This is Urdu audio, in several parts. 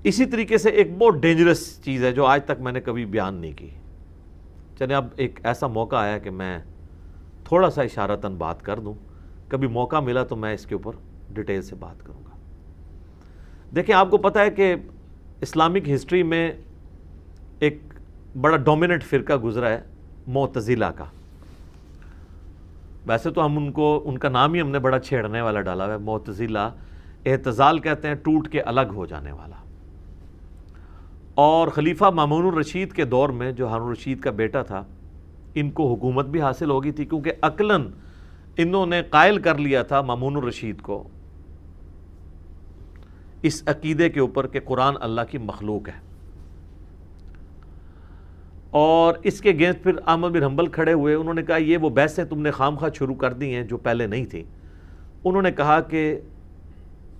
اسی طریقے سے ایک بہت ڈینجرس چیز ہے جو آج تک میں نے کبھی بیان نہیں کی. چلیں اب ایک ایسا موقع آیا کہ میں تھوڑا سا اشارتاً بات کر دوں. کبھی موقع ملا تو میں اس کے اوپر ڈیٹیل سے بات کروں گا. دیکھیں آپ کو پتہ ہے کہ اسلامک ہسٹری میں ایک بڑا ڈومیننٹ فرقہ گزرا ہے معتزلہ کا. ویسے تو ہم ان کا نام ہی ہم نے بڑا چھیڑنے والا ڈالا ہوا ہے. معتزلہ اعتزال کہتے ہیں ٹوٹ کے الگ ہو جانے والا. اور خلیفہ مامون الرشید کے دور میں جو ہارون الرشید کا بیٹا تھا ان کو حکومت بھی حاصل ہو گئی تھی، کیونکہ عقلاً انہوں نے قائل کر لیا تھا مامون الرشید کو اس عقیدے کے اوپر کہ قرآن اللہ کی مخلوق ہے. اور اس کے اگینسٹ پھر احمد بن حنبل کھڑے ہوئے. انہوں نے کہا یہ وہ بحثیں تم نے خام خواہ شروع کر دی ہیں جو پہلے نہیں تھی. انہوں نے کہا کہ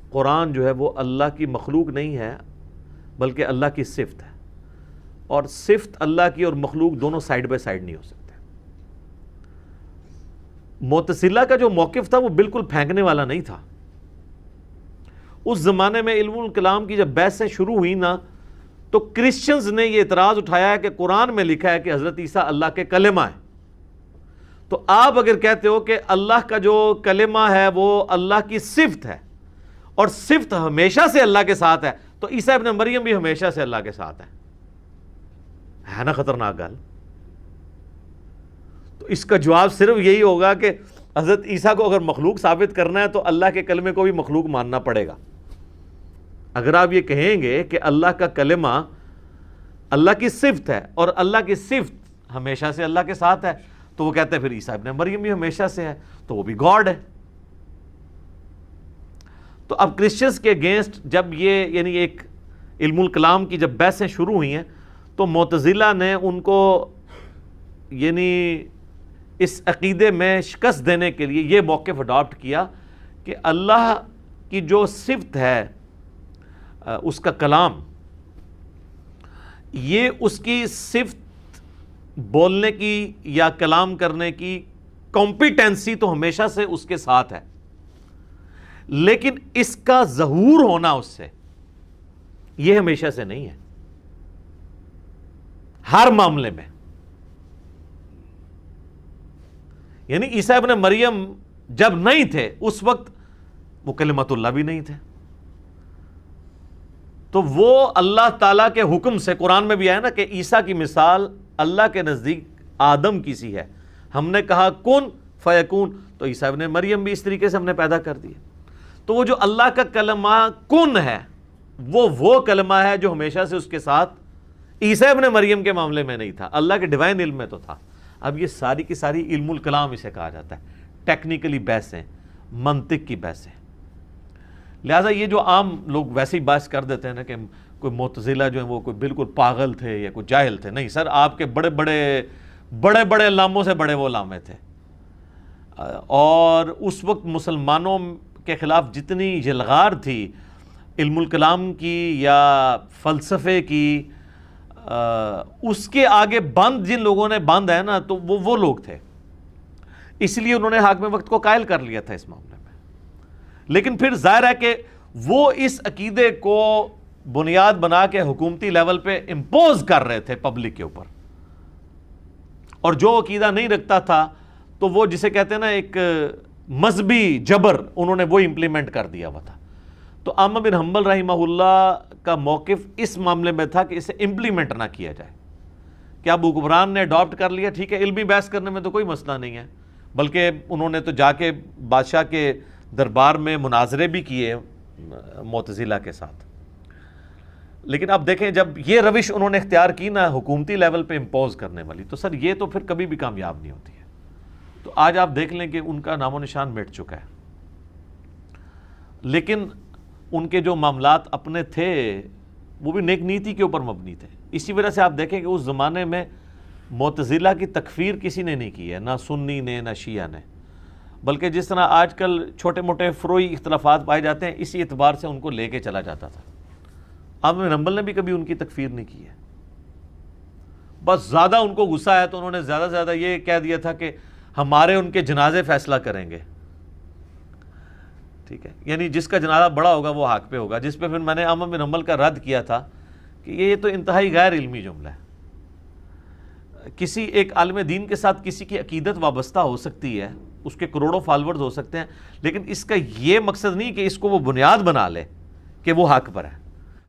قرآن جو ہے وہ اللہ کی مخلوق نہیں ہے بلکہ اللہ کی صفت ہے، اور صفت اللہ کی اور مخلوق دونوں سائیڈ بائی سائیڈ نہیں ہو سکتے. معتزلہ کا جو موقف تھا وہ بالکل پھینکنے والا نہیں تھا. اس زمانے میں علم الکلام کی جب بحثیں شروع ہوئی نا تو کرسچنز نے یہ اعتراض اٹھایا ہے کہ قرآن میں لکھا ہے کہ حضرت عیسیٰ اللہ کے کلمہ ہے. تو آپ اگر کہتے ہو کہ اللہ کا جو کلمہ ہے وہ اللہ کی صفت ہے اور صفت ہمیشہ سے اللہ کے ساتھ ہے تو عیسیٰ ابن مریم بھی ہمیشہ سے اللہ کے ساتھ ہے نا خطرناک گل. تو اس کا جواب صرف یہی ہوگا کہ حضرت عیسیٰ کو اگر مخلوق ثابت کرنا ہے تو اللہ کے کلمے کو بھی مخلوق ماننا پڑے گا. اگر آپ یہ کہیں گے کہ اللہ کا کلمہ اللہ کی صفت ہے اور اللہ کی صفت ہمیشہ سے اللہ کے ساتھ ہے تو وہ کہتے ہیں پھر عیسیٰ ابن مریم بھی ہمیشہ سے ہے تو وہ بھی گاڈ ہے. تو اب کرسچنز کے اگینسٹ جب یہ یعنی ایک علم الکلام کی جب بحثیں شروع ہوئی ہیں تو معتزلہ نے ان کو یعنی اس عقیدے میں شکست دینے کے لیے یہ موقف اڈاپٹ کیا کہ اللہ کی جو صفت ہے اس کا کلام، یہ اس کی صفت بولنے کی یا کلام کرنے کی کمپیٹنسی تو ہمیشہ سے اس کے ساتھ ہے، لیکن اس کا ظہور ہونا اس سے یہ ہمیشہ سے نہیں ہے ہر معاملے میں. یعنی عیسیٰ ابن مریم جب نہیں تھے اس وقت وہ کلمت اللہ بھی نہیں تھے. تو وہ اللہ تعالیٰ کے حکم سے قرآن میں بھی آیا نا کہ عیسیٰ کی مثال اللہ کے نزدیک آدم کی سی ہے. ہم نے کہا کن فیکون، تو عیسیٰ ابن مریم بھی اس طریقے سے ہم نے پیدا کر دیے. تو وہ جو اللہ کا کلمہ کن ہے وہ کلمہ ہے جو ہمیشہ سے اس کے ساتھ عیسیٰ ابن مریم کے معاملے میں نہیں تھا، اللہ کے ڈیوائن علم میں تو تھا. اب یہ ساری کی ساری علم الکلام اسے کہا جاتا ہے، ٹیکنیکلی بحثیں، منطق کی بحثیں. لہٰذا یہ جو عام لوگ ویسے ہی بحث کر دیتے ہیں نا کہ کوئی معتزلہ جو ہیں وہ کوئی بالکل پاگل تھے یا کوئی جاہل تھے، نہیں سر، آپ کے بڑے بڑے علاموں سے بڑے وہ علامے تھے. اور اس وقت مسلمانوں کے خلاف جتنی یلغار تھی علم الکلام کی یا فلسفے کی، اس کے آگے بند جن لوگوں نے بند ہے نا تو وہ لوگ تھے. اس لیے انہوں نے حاکم وقت کو قائل کر لیا تھا اس معاملے میں. لیکن پھر ظاہر ہے کہ وہ اس عقیدے کو بنیاد بنا کے حکومتی لیول پہ امپوز کر رہے تھے پبلک کے اوپر، اور جو عقیدہ نہیں رکھتا تھا تو وہ جسے کہتے ہیں نا ایک مذہبی جبر انہوں نے وہ امپلیمنٹ کر دیا ہوا تھا. تو احمد بن حنبل رحمہ اللہ کا موقف اس معاملے میں تھا کہ اسے امپلیمنٹ نہ کیا جائے. کہ اب حکمران نے اڈاپٹ کر لیا، ٹھیک ہے، علمی بحث کرنے میں تو کوئی مسئلہ نہیں ہے، بلکہ انہوں نے تو جا کے بادشاہ کے دربار میں مناظرے بھی کیے معتزلہ کے ساتھ. لیکن اب دیکھیں جب یہ روش انہوں نے اختیار کی نا حکومتی لیول پہ امپوز کرنے والی، تو سر یہ تو پھر کبھی بھی کامیاب نہیں ہوتی ہے. تو آج آپ دیکھ لیں کہ ان کا نام و نشان مٹ چکا ہے. لیکن ان کے جو معاملات اپنے تھے وہ بھی نیک نیتی کے اوپر مبنی تھے. اسی وجہ سے آپ دیکھیں کہ اس زمانے میں معتزلہ کی تکفیر کسی نے نہیں کی ہے، نہ سنی نے نہ شیعہ نے، بلکہ جس طرح آج کل چھوٹے موٹے فروعی اختلافات پائے جاتے ہیں اسی اعتبار سے ان کو لے کے چلا جاتا تھا. احمد بن حنبل نے بھی کبھی ان کی تکفیر نہیں کی ہے. بس زیادہ ان کو غصہ ہے تو انہوں نے زیادہ سے زیادہ یہ کہہ دیا تھا کہ ہمارے ان کے جنازے فیصلہ کریں گے. ٹھیک ہے، یعنی جس کا جنازہ بڑا ہوگا وہ حق پہ ہوگا، جس پہ پھر میں نے احمد بن حنبل کا رد کیا تھا کہ یہ تو انتہائی غیر علمی جملہ ہے۔ کسی ایک عالم دین کے ساتھ کسی کی عقیدت وابستہ ہو سکتی ہے، اس کے کروڑوں فالورز ہو سکتے ہیں، لیکن اس کا یہ مقصد نہیں کہ اس کو وہ بنیاد بنا لے کہ وہ حق پر ہے۔